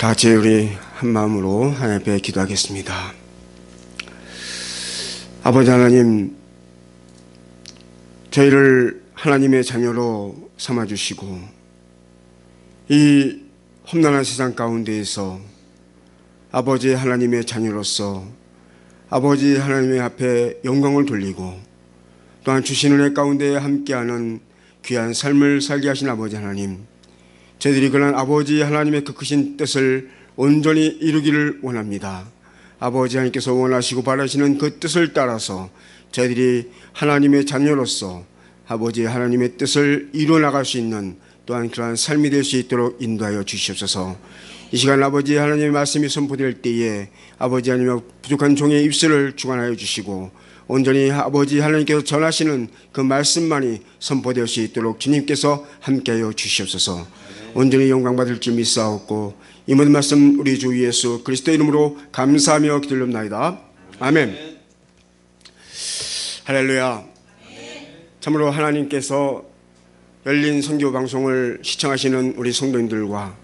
다 같이 우리 한 마음으로 하나님 앞에 기도하겠습니다. 아버지 하나님, 저희를 하나님의 자녀로 삼아주시고 이 험난한 세상 가운데에서 아버지 하나님의 자녀로서 아버지 하나님의 앞에 영광을 돌리고 또한 주신 은혜 가운데 함께하는 귀한 삶을 살게 하신 아버지 하나님, 저희들이 그런 아버지 하나님의 그 크신 뜻을 온전히 이루기를 원합니다. 아버지 하나님께서 원하시고 바라시는 그 뜻을 따라서 저희들이 하나님의 자녀로서 아버지 하나님의 뜻을 이루어 나갈 수 있는 또한 그러한 삶이 될 수 있도록 인도하여 주시옵소서. 이 시간 아버지 하나님의 말씀이 선포될 때에 아버지 하나님의 부족한 종의 입술을 주관하여 주시고 온전히 아버지 하나님께서 전하시는 그 말씀만이 선포될 수 있도록 주님께서 함께하여 주시옵소서. 온전히 영광 받을 줄 믿사옵고 이 모든 말씀 우리 주 예수 그리스도 이름으로 감사하며 기도합나이다. 아멘. 할렐루야. 참으로 하나님께서 열린 선교 방송을 시청하시는 우리 성도님들과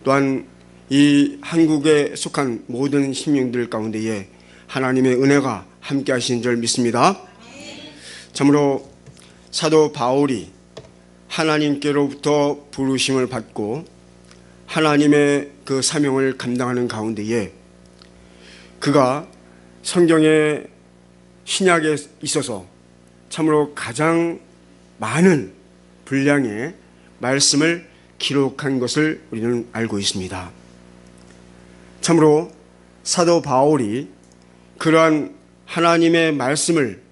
또한 이 한국에 속한 모든 시민들 가운데에 하나님의 은혜가 함께 하시는 줄 믿습니다. 참으로 사도 바울이 하나님께로부터 부르심을 받고 하나님의 그 사명을 감당하는 가운데에 그가 성경의 신약에 있어서 참으로 가장 많은 분량의 말씀을 기록한 것을 우리는 알고 있습니다. 참으로 사도 바울이 그러한 하나님의 말씀을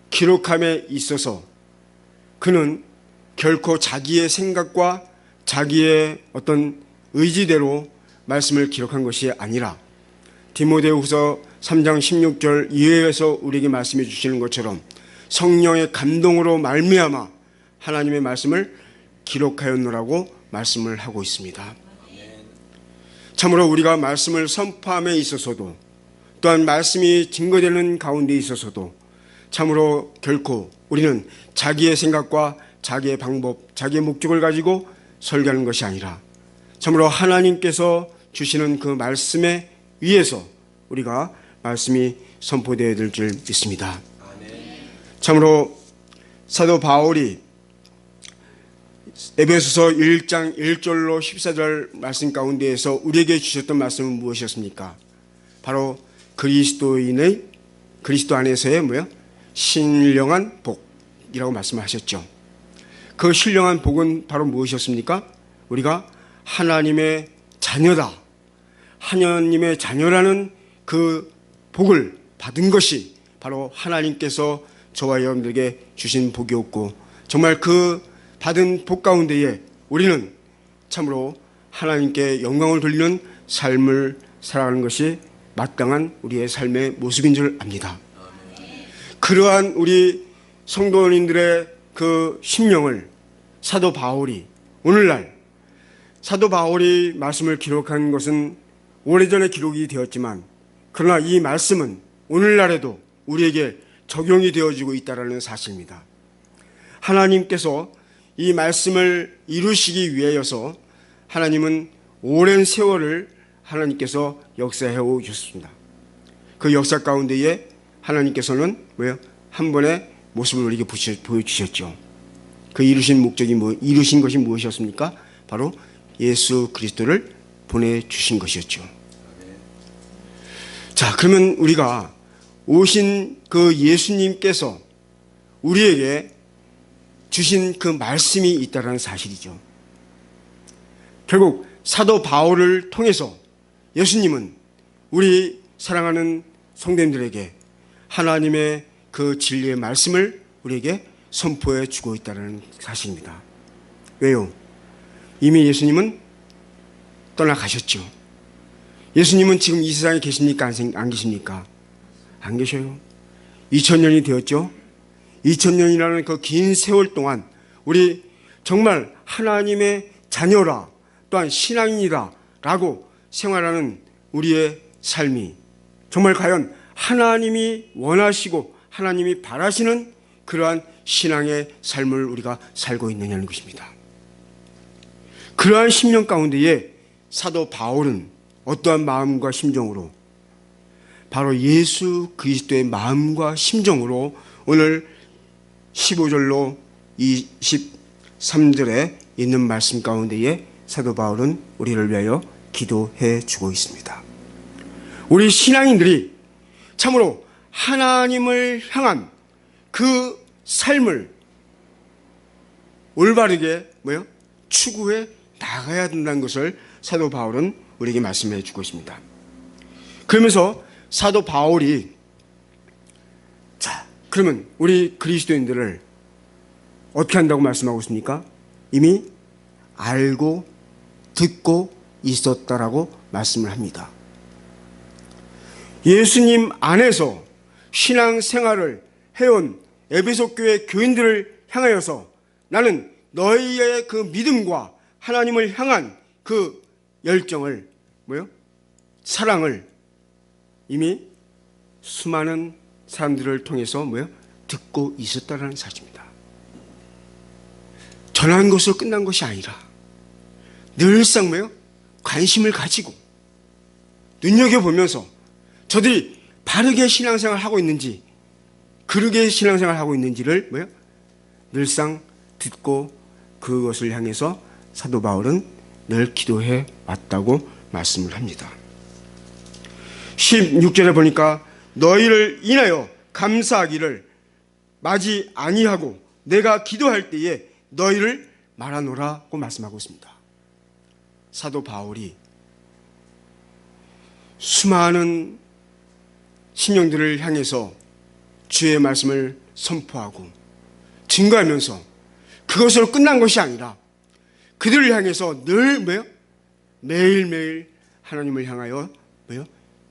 기록함에 있어서 그는 결코 자기의 생각과 자기의 어떤 의지대로 말씀을 기록한 것이 아니라 디모데후서 3장 16절 이하에서 우리에게 말씀해 주시는 것처럼 성령의 감동으로 말미암아 하나님의 말씀을 기록하였노라고 말씀을 하고 있습니다. 참으로 우리가 말씀을 선포함에 있어서도 또한 말씀이 증거되는 가운데 있어서도 참으로 결코 우리는 자기의 생각과 자기의 방법, 자기의 목적을 가지고 설교하는 것이 아니라 참으로 하나님께서 주시는 그 말씀에 의해서 우리가 말씀이 선포되어야 될 줄 믿습니다. 참으로 사도 바울이 에베소서 1장 1절로 14절 말씀 가운데에서 우리에게 주셨던 말씀은 무엇이었습니까? 바로 그리스도 안에서의 신령한 복이라고 말씀하셨죠. 그 신령한 복은 바로 무엇이었습니까? 우리가 하나님의 자녀다. 하나님의 자녀라는 그 복을 받은 것이 바로 하나님께서 저와 여러분들에게 주신 복이었고 정말 그 받은 복 가운데에 우리는 참으로 하나님께 영광을 돌리는 삶을 살아가는 것이 마땅한 우리의 삶의 모습인 줄 압니다. 그러한 우리 성도님들의 그 심령을 사도 바울이 오늘날 사도 바울이 말씀을 기록한 것은 오래전에 기록이 되었지만 그러나 이 말씀은 오늘날에도 우리에게 적용이 되어지고 있다는 사실입니다. 하나님께서 이 말씀을 이루시기 위하여서 하나님은 오랜 세월을 하나님께서 역사해 오셨습니다. 그 역사 가운데에 하나님께서는 한 번의 모습을 우리에게 보여주셨죠. 그 이루신 목적이 이루신 것이 무엇이었습니까? 바로 예수 그리스도를 보내주신 것이었죠. 자, 그러면 우리가 오신 그 예수님께서 우리에게 주신 그 말씀이 있다는 사실이죠. 결국 사도 바울을 통해서 예수님은 우리 사랑하는 성도님들에게 하나님의 그 진리의 말씀을 우리에게 선포해 주고 있다는 사실입니다. 왜요? 이미 예수님은 떠나가셨죠. 예수님은 지금 이 세상에 계십니까? 안 계십니까? 안 계셔요. 2000년이 되었죠. 2000년이라는 그 긴 세월 동안 우리 정말 하나님의 자녀라 또한 신앙인이다 라고 생활하는 우리의 삶이 정말 과연 하나님이 원하시고 하나님이 바라시는 그러한 신앙의 삶을 우리가 살고 있느냐는 것입니다. 그러한 심령 가운데에 사도 바울은 어떠한 마음과 심정으로, 바로 예수 그리스도의 마음과 심정으로 오늘 15절로 23절에 있는 말씀 가운데에 사도 바울은 우리를 위하여 기도해 주고 있습니다. 우리 신앙인들이 참으로 하나님을 향한 그 삶을 올바르게 추구해 나가야 된다는 것을 사도 바울은 우리에게 말씀해 주고 있습니다. 그러면서 사도 바울이 그러면 우리 그리스도인들을 어떻게 한다고 말씀하고 있습니까? 이미 알고 듣고 있었다라고 말씀을 합니다. 예수님 안에서 신앙생활을 해온 에베소 교회 교인들을 향하여서 나는 너희의 그 믿음과 하나님을 향한 그 열정을 사랑을 이미 수많은 사람들을 통해서 듣고 있었다는 사실입니다. 전한 것으로 끝난 것이 아니라 늘상 관심을 가지고 눈여겨보면서 저들이 바르게 신앙생활을 하고 있는지 그르게 신앙생활을 하고 있는지를 늘상 듣고 그것을 향해서 사도 바울은 늘 기도해 왔다고 말씀을 합니다. 16절에 보니까 너희를 인하여 감사하기를 마지 아니하고 내가 기도할 때에 너희를 말하노라고 말씀하고 있습니다. 사도 바울이 수많은 신령들을 향해서 주의 말씀을 선포하고 증거하면서 그것으로 끝난 것이 아니라 그들을 향해서 늘 매일매일 하나님을 향하여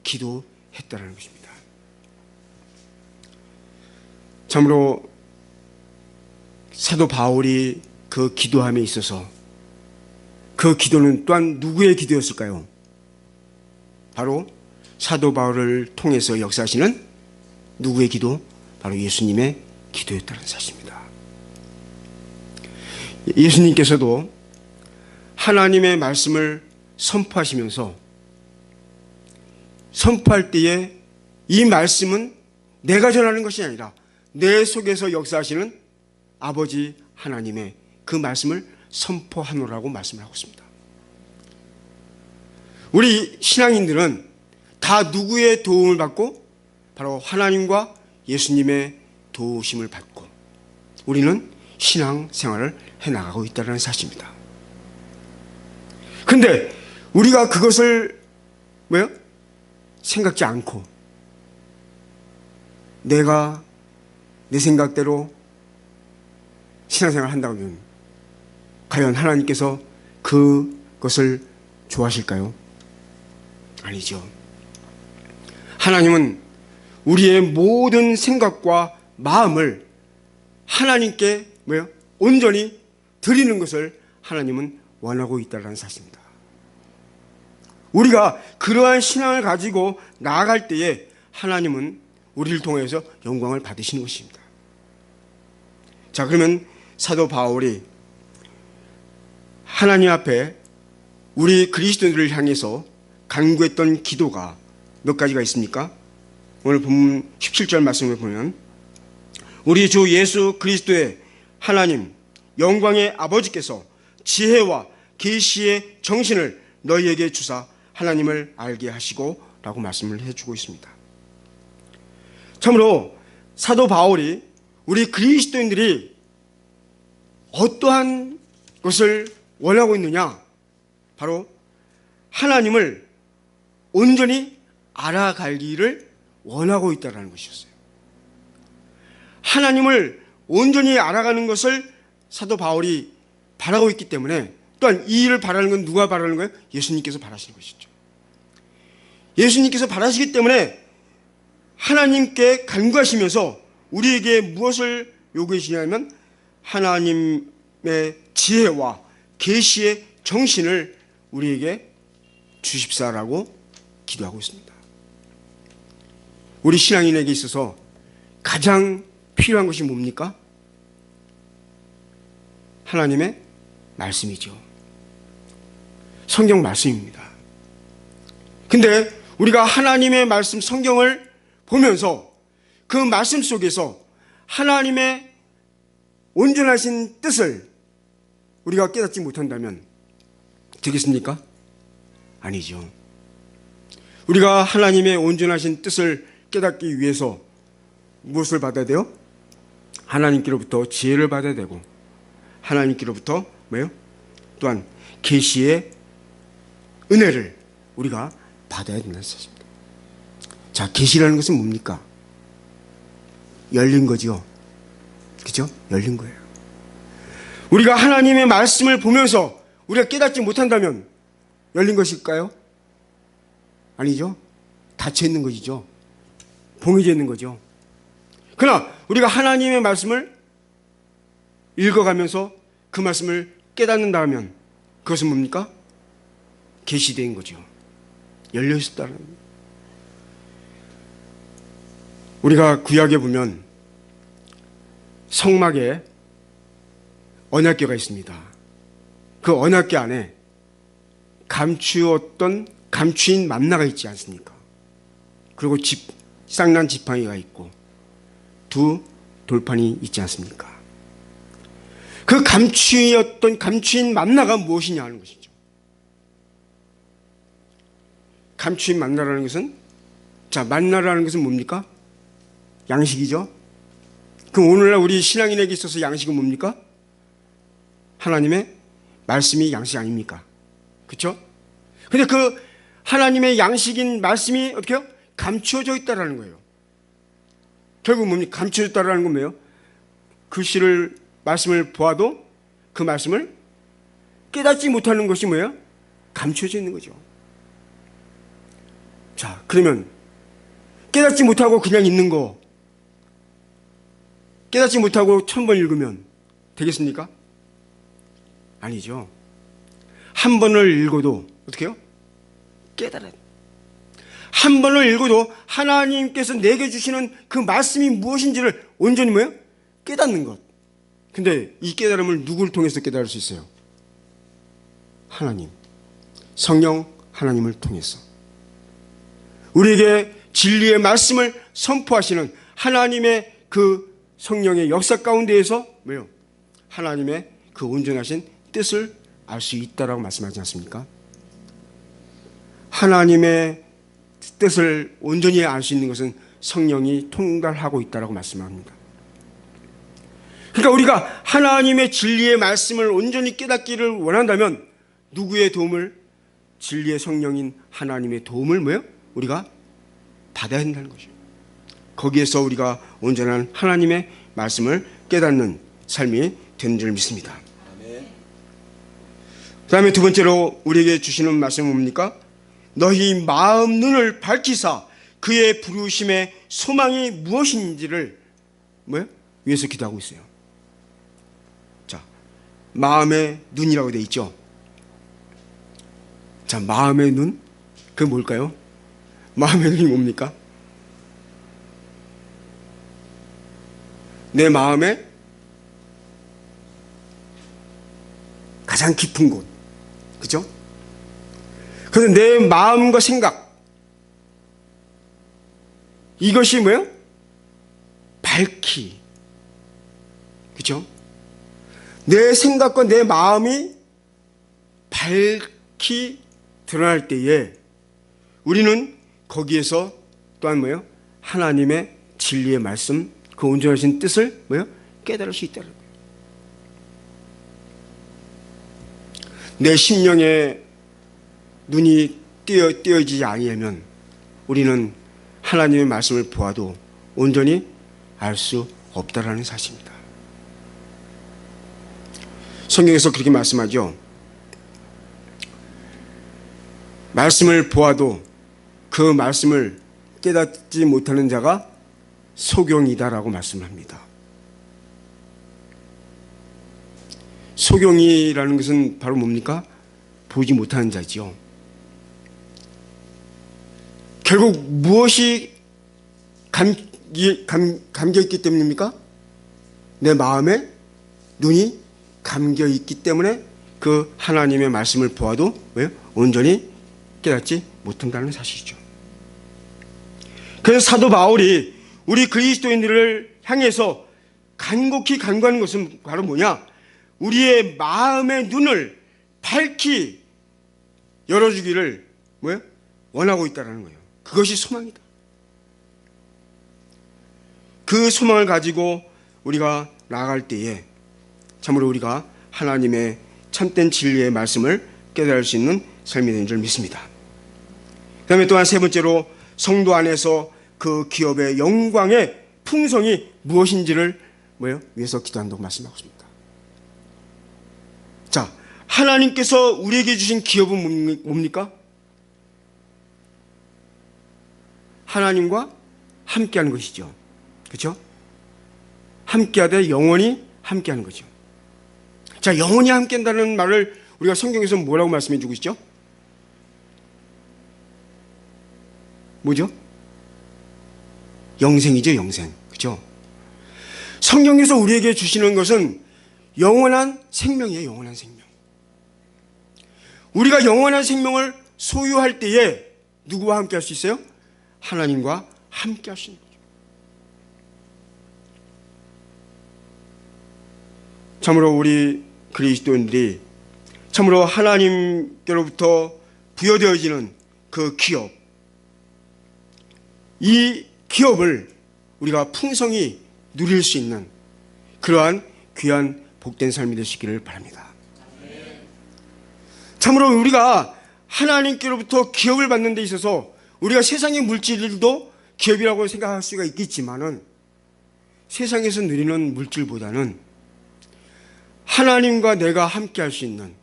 기도했다는 것입니다. 참으로 사도 바울이 그 기도함에 있어서 그 기도는 또한 누구의 기도였을까요? 바로 사도 바울을 통해서 역사하시는 누구의 기도? 바로 예수님의 기도였다는 사실입니다. 예수님께서도 하나님의 말씀을 선포하시면서 선포할 때에 이 말씀은 내가 전하는 것이 아니라 내 속에서 역사하시는 아버지 하나님의 그 말씀을 선포하노라고 말씀을 하고 있습니다. 우리 신앙인들은 다 누구의 도움을 받고? 바로 하나님과 예수님의 도우심을 받고 우리는 신앙생활을 해나가고 있다는 사실입니다. 근데 우리가 그것을 생각지 않고 내가 내 생각대로 신앙생활을 한다고 하면 과연 하나님께서 그것을 좋아하실까요? 아니죠. 하나님은 우리의 모든 생각과 마음을 하나님께 온전히 드리는 것을 하나님은 원하고 있다는 사실입니다. 우리가 그러한 신앙을 가지고 나아갈 때에 하나님은 우리를 통해서 영광을 받으시는 것입니다. 자, 그러면 사도 바울이 하나님 앞에 우리 그리스도인들을 향해서 간구했던 기도가 몇 가지가 있습니까? 오늘 본문 17절 말씀을 보면 우리 주 예수 그리스도의 하나님 영광의 아버지께서 지혜와 계시의 정신을 너희에게 주사 하나님을 알게 하시고 라고 말씀을 해주고 있습니다. 참으로 사도 바울이 우리 그리스도인들이 어떠한 것을 원하고 있느냐? 바로 하나님을 온전히 알아가기를 원하고 있다는 것이었어요. 하나님을 온전히 알아가는 것을 사도 바울이 바라고 있기 때문에 또한 이 일을 바라는 건 누가 바라는 거예요? 예수님께서 바라시는 것이죠. 예수님께서 바라시기 때문에 하나님께 간구하시면서 우리에게 무엇을 요구해 주냐면 하나님의 지혜와 계시의 정신을 우리에게 주십사라고 기도하고 있습니다. 우리 신앙인에게 있어서 가장 필요한 것이 뭡니까? 하나님의 말씀이죠. 성경 말씀입니다. 근데 우리가 하나님의 말씀 성경을 보면서 그 말씀 속에서 하나님의 온전하신 뜻을 우리가 깨닫지 못한다면 되겠습니까? 아니죠. 우리가 하나님의 온전하신 뜻을 깨닫기 위해서 무엇을 받아야 돼요? 하나님께로부터 지혜를 받아야 되고, 하나님께로부터 뭐예요? 또한 계시의 은혜를 우리가 받아야 된다는 사실입니다. 자, 계시라는 것은 뭡니까? 열린 거죠. 그죠? 열린 거예요. 우리가 하나님의 말씀을 보면서 우리가 깨닫지 못한다면 열린 것일까요? 아니죠. 닫혀 있는 것이죠. 봉해져 있는 거죠. 그러나 우리가 하나님의 말씀을 읽어가면서 그 말씀을 깨닫는다 면 그것은 뭡니까? 계시된 거죠. 열려 있었다는. 우리가 구약에 보면 성막에 언약궤가 있습니다. 그 언약궤 안에 감추인 만나가 있지 않습니까? 그리고 쌍난 지팡이가 있고 두 돌판이 있지 않습니까? 그 감추인 만나가 무엇이냐 하는 것이죠. 감추인 만나라는 것은, 자, 만나라는 것은 뭡니까? 양식이죠. 그럼 오늘날 우리 신앙인에게 있어서 양식은 뭡니까? 하나님의 말씀이 양식 아닙니까? 그렇죠? 근데 그 하나님의 양식인 말씀이 어떻게 해요? 감추어져 있다라는 거예요. 결국 뭡니까? 감추어졌다라는 건 뭐예요? 글씨를, 말씀을 보아도 그 말씀을 깨닫지 못하는 것이 뭐예요? 감추어져 있는 거죠. 자, 그러면 깨닫지 못하고 그냥 있는 거, 깨닫지 못하고 1000번 읽으면 되겠습니까? 아니죠. 한 번을 읽어도 어떻게 해요? 깨달아요. 한 번을 읽어도 하나님께서 내게 주시는 그 말씀이 무엇인지를 온전히 뭐예요? 깨닫는 것. 근데 이 깨달음을 누구를 통해서 깨달을 수 있어요? 하나님, 성령 하나님을 통해서. 우리에게 진리의 말씀을 선포하시는 하나님의 그 성령의 역사 가운데에서 뭐예요? 하나님의 그 온전하신 뜻을 알 수 있다라고 말씀하지 않습니까? 하나님의 뜻을 온전히 알 수 있는 것은 성령이 통달하고 있다라고 말씀합니다. 그러니까 우리가 하나님의 진리의 말씀을 온전히 깨닫기를 원한다면 누구의 도움을? 진리의 성령인 하나님의 도움을 뭐예요? 우리가 받아야 한다는 것이죠. 거기에서 우리가 온전한 하나님의 말씀을 깨닫는 삶이 되는 줄 믿습니다. 그 다음에 두 번째로 우리에게 주시는 말씀은 뭡니까? 너희 마음 눈을 밝히사 그의 부르심의 소망이 무엇인지를 뭐예요? 위해서 기도하고 있어요. 자, 마음의 눈이라고 되어 있죠. 자, 마음의 눈? 그게 뭘까요? 마음의 눈이 뭡니까? 내 마음의 가장 깊은 곳. 그죠? 그래서 내 마음과 생각, 이것이 뭐예요? 밝히. 그죠? 내 생각과 내 마음이 밝히 드러날 때에 우리는 거기에서 또한 뭐예요? 하나님의 진리의 말씀, 그 온전하신 뜻을 뭐예요? 깨달을 수 있다는 거예요. 내 심령의 눈이 띄어지지 아니하면 우리는 하나님의 말씀을 보아도 온전히 알 수 없다라는 사실입니다. 성경에서 그렇게 말씀하죠. 말씀을 보아도 그 말씀을 깨닫지 못하는 자가 소경이다라고 말씀합니다. 소경이라는 것은 바로 뭡니까? 보지 못하는 자지요. 결국 무엇이 감겨있기 때문입니까? 내 마음에 눈이 감겨있기 때문에 그 하나님의 말씀을 보아도 왜요? 온전히 깨닫지 못한다는 사실이죠. 그래서 사도 바울이 우리 그리스도인들을 향해서 간곡히 간구하는 것은 바로 뭐냐? 우리의 마음의 눈을 밝히 열어주기를 뭐예요? 원하고 있다는 거예요. 그것이 소망이다. 그 소망을 가지고 우리가 나아갈 때에 참으로 우리가 하나님의 참된 진리의 말씀을 깨달을 수 있는 삶이 되는 줄 믿습니다. 그 다음에 또한 세 번째로 성도 안에서 그 기업의 영광의 풍성이 무엇인지를 뭐예요? 위해서 기도한다고 말씀하고 있습니다. 자, 하나님께서 우리에게 주신 기업은 뭡니까? 하나님과 함께하는 것이죠. 그렇죠? 함께하되 영원히 함께하는 거죠. 자, 영원히 함께한다는 말을 우리가 성경에서 뭐라고 말씀해 주고 있죠? 뭐죠? 영생이죠, 영생. 그렇죠? 성경에서 우리에게 주시는 것은 영원한 생명이에요, 영원한 생명. 우리가 영원한 생명을 소유할 때에 누구와 함께 할 수 있어요? 하나님과 함께 할 수 있는 거죠. 참으로 우리 그리스도인들이 참으로 하나님께로부터 부여되어지는 그 기업, 이 기업을 우리가 풍성히 누릴 수 있는 그러한 귀한 복된 삶이 되시기를 바랍니다. 참으로 우리가 하나님께로부터 기업을 받는 데 있어서 우리가 세상의 물질들도 기업이라고 생각할 수가 있겠지만은 세상에서 누리는 물질보다는 하나님과 내가 함께 할 수 있는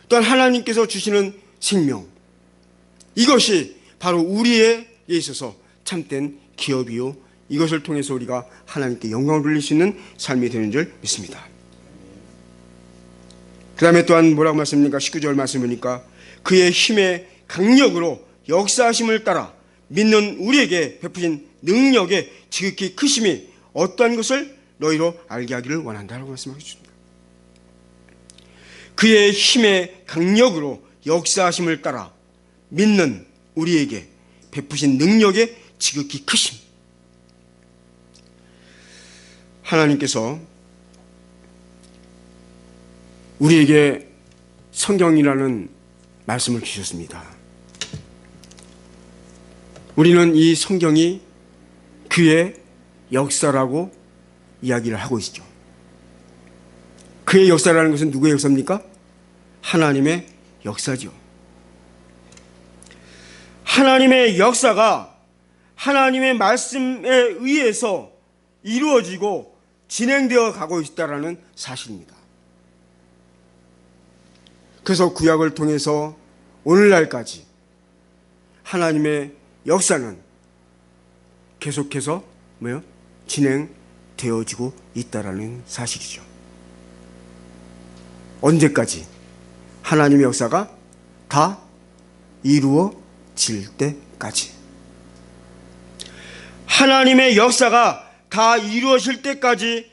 또한 하나님께서 주시는 생명, 이것이 바로 우리에게 있어서 참된 기업이요, 이것을 통해서 우리가 하나님께 영광을 돌릴 수 있는 삶이 되는 줄 믿습니다. 그 다음에 또한 뭐라고 말씀합니까? 19절 말씀이니까 그의 힘의 강력으로 역사하심을 따라 믿는 우리에게 베푸신 능력의 지극히 크심이 어떠한 것을 너희로 알게 하기를 원한다라고 말씀하고 있습니다. 그의 힘의 강력으로 역사하심을 따라 믿는 우리에게 베푸신 능력의 지극히 크심. 하나님께서 우리에게 성경이라는 말씀을 주셨습니다. 우리는 이 성경이 그의 역사라고 이야기를 하고 있죠. 그의 역사라는 것은 누구의 역사입니까? 하나님의 역사죠. 하나님의 역사가 하나님의 말씀에 의해서 이루어지고 진행되어 가고 있다는 사실입니다. 그래서 구약을 통해서 오늘날까지 하나님의 역사는 계속해서 진행되어지고 있다는 사실이죠. 언제까지? 하나님의 역사가 다 이루어질 때까지. 하나님의 역사가 다 이루어질 때까지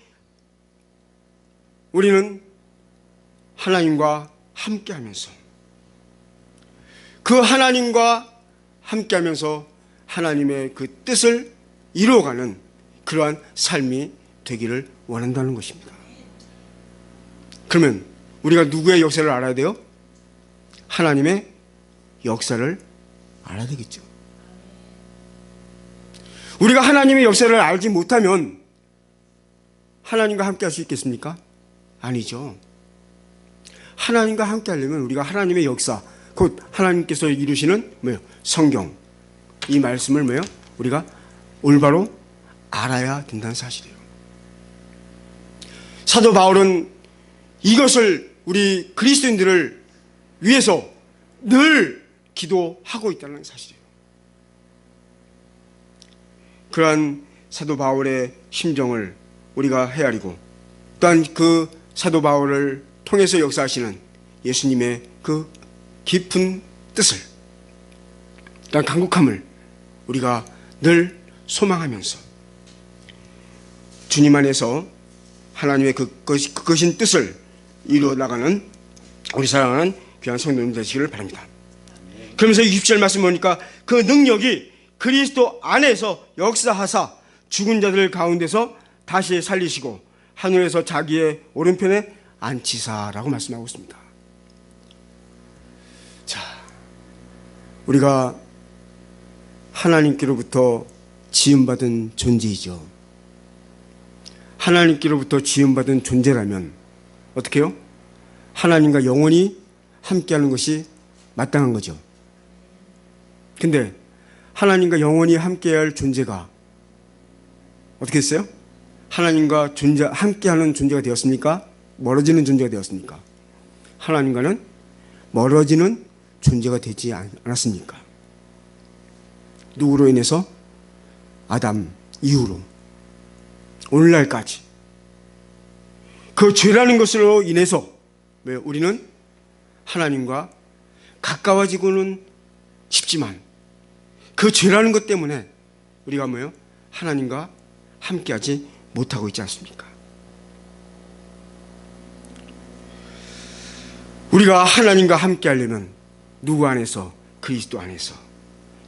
우리는 하나님과 함께하면서 그 하나님과 함께하면서 하나님의 그 뜻을 이루어가는 그러한 삶이 되기를 원한다는 것입니다. 그러면 우리가 누구의 역사를 알아야 돼요? 하나님의 역사를 알아야 되겠죠. 우리가 하나님의 역사를 알지 못하면 하나님과 함께 할 수 있겠습니까? 아니죠. 하나님과 함께 하려면 우리가 하나님의 역사, 곧 하나님께서 이루시는 성경, 이 말씀을 우리가 올바로 알아야 된다는 사실이에요. 사도 바울은 이것을 우리 그리스도인들을 위해서 늘 기도하고 있다는 사실이에요. 그러한 사도 바울의 심정을 우리가 헤아리고 또한 그 사도 바울을 통해서 역사하시는 예수님의 그 깊은 뜻을, 또한 간곡함을 우리가 늘 소망하면서 주님 안에서 하나님의 그것인 뜻을 이루어 나가는 우리 사랑하는 귀한 성도님 되시기를 바랍니다. 그러면서 60절 말씀 보니까 그 능력이 그리스도 안에서 역사하사 죽은 자들 가운데서 다시 살리시고 하늘에서 자기의 오른편에 앉히사라고 말씀하고 있습니다. 자, 우리가 하나님께로부터 지음받은 존재이죠. 하나님께로부터 지음받은 존재라면 어떻게 해요? 하나님과 영원히 함께하는 것이 마땅한 거죠. 근데 하나님과 영원히 함께할 존재가 어떻게 했어요? 하나님과 함께하는 존재가 되었습니까? 멀어지는 존재가 되었습니까? 하나님과는 멀어지는 존재가 되지 않았습니까? 누구로 인해서? 아담 이후로 오늘날까지 그 죄라는 것으로 인해서 왜 우리는 하나님과 가까워지고는 싶지만 그 죄라는 것 때문에 우리가 뭐예요? 하나님과 함께하지 못하고 있지 않습니까? 우리가 하나님과 함께하려면 누구 안에서? 그리스도 안에서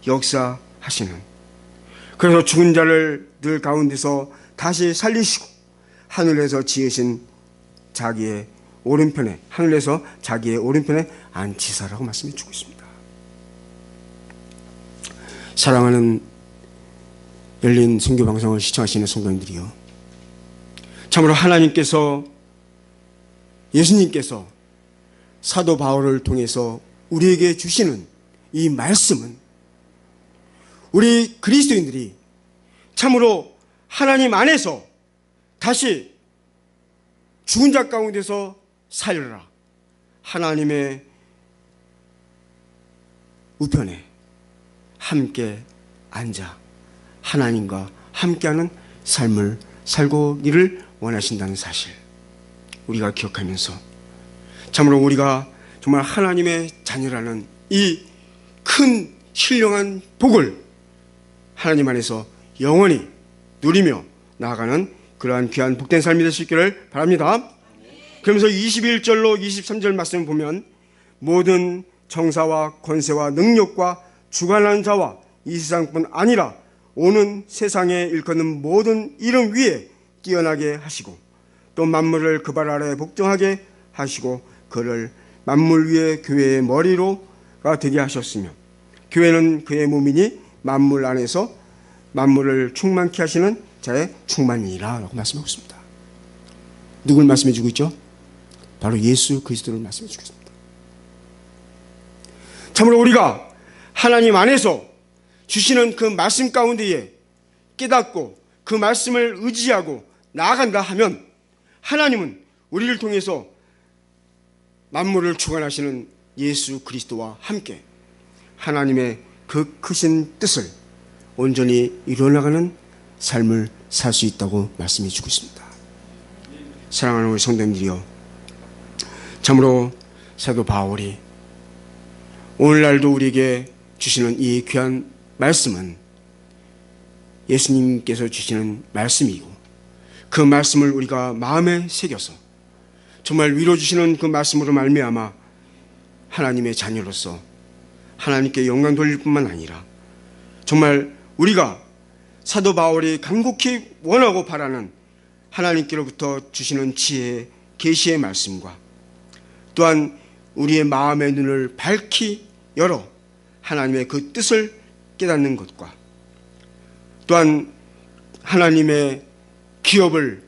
역사하시는, 그래서 죽은 자를 늘 가운데서 다시 살리시고 하늘에서 지으신 자기의 오른편에, 하늘에서 자기의 오른편에 앉히사라고 말씀해 주고 있습니다. 사랑하는 열린 선교 방송을 시청하시는 성도님들이요, 참으로 하나님께서, 예수님께서 사도 바울을 통해서 우리에게 주시는 이 말씀은 우리 그리스도인들이 참으로 하나님 안에서 다시 죽은 자 가운데서 살려라, 하나님의 우편에 함께 앉아 하나님과 함께하는 삶을 살고기를 원하신다는 사실 우리가 기억하면서 참으로 우리가 정말 하나님의 자녀라는 이 큰 신령한 복을 하나님 안에서 영원히 누리며 나아가는 그러한 귀한 복된 삶이 될 수 있기를 바랍니다. 그러면서 21절로 23절 말씀을 보면 모든 정사와 권세와 능력과 주관하는 자와 이 세상뿐 아니라 오는 세상에 일컫는 모든 이름 위에 뛰어나게 하시고 또 만물을 그 발 아래 복종하게 하시고 그를 만물 위에 교회의 머리로가 되게 하셨으며 교회는 그의 몸이니 만물 안에서 만물을 충만케 하시는 자의 충만이라 라고 말씀하고 있습니다. 누굴 말씀해 주고 있죠? 바로 예수 그리스도를 말씀해 주고 있습니다. 참으로 우리가 하나님 안에서 주시는 그 말씀 가운데에 깨닫고 그 말씀을 의지하고 나아간다 하면 하나님은 우리를 통해서 만물을 주관하시는 예수 그리스도와 함께 하나님의 그 크신 뜻을 온전히 이루어나가는 삶을 살 수 있다고 말씀해 주고 있습니다. 사랑하는 우리 성도님들이여, 참으로 사도 바울이 오늘날도 우리에게 주시는 이 귀한 말씀은 예수님께서 주시는 말씀이고 그 말씀을 우리가 마음에 새겨서 정말 위로 주시는 그 말씀으로 말미암아 하나님의 자녀로서 하나님께 영광 돌릴 뿐만 아니라 정말 우리가 사도 바울이 간곡히 원하고 바라는 하나님께로부터 주시는 지혜의 계시의 말씀과 또한 우리의 마음의 눈을 밝히 열어 하나님의 그 뜻을 깨닫는 것과 또한 하나님의 기업을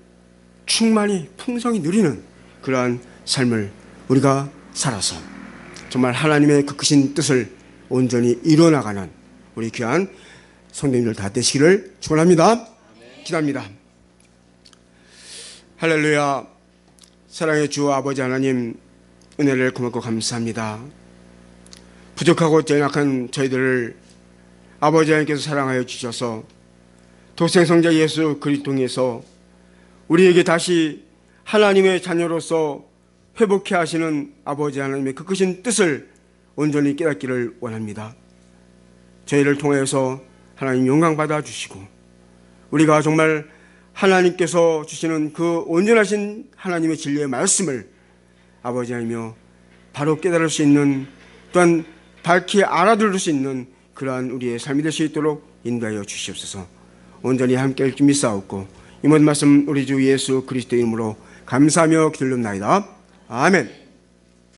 충만히 풍성히 누리는 그러한 삶을 우리가 살아서 정말 하나님의 그 크신 뜻을 온전히 이루어나가는 우리 귀한 성도님들 다 되시기를 축원합니다. 기도합니다. 할렐루야. 사랑의 주 아버지 하나님, 은혜를 고맙고 감사합니다. 부족하고 연약한 저희들을 아버지 하나님께서 사랑하여 주셔서 독생성자 예수 그리스도 통해서 우리에게 다시 하나님의 자녀로서 회복해 하시는 아버지 하나님의 그 크신 뜻을 온전히 깨닫기를 원합니다. 저희를 통해서 하나님 영광 받아 주시고 우리가 정말 하나님께서 주시는 그 온전하신 하나님의 진리의 말씀을 아버지 하나님이여 바로 깨달을 수 있는, 또한 밝히 알아들을 수 있는 그러한 우리의 삶이 될 수 있도록 인도하여 주시옵소서. 온전히 함께 할 줄 믿사옵고 이 모든 말씀 우리 주 예수 그리스도의 이름으로 감사하며 기도합나이다. 아멘.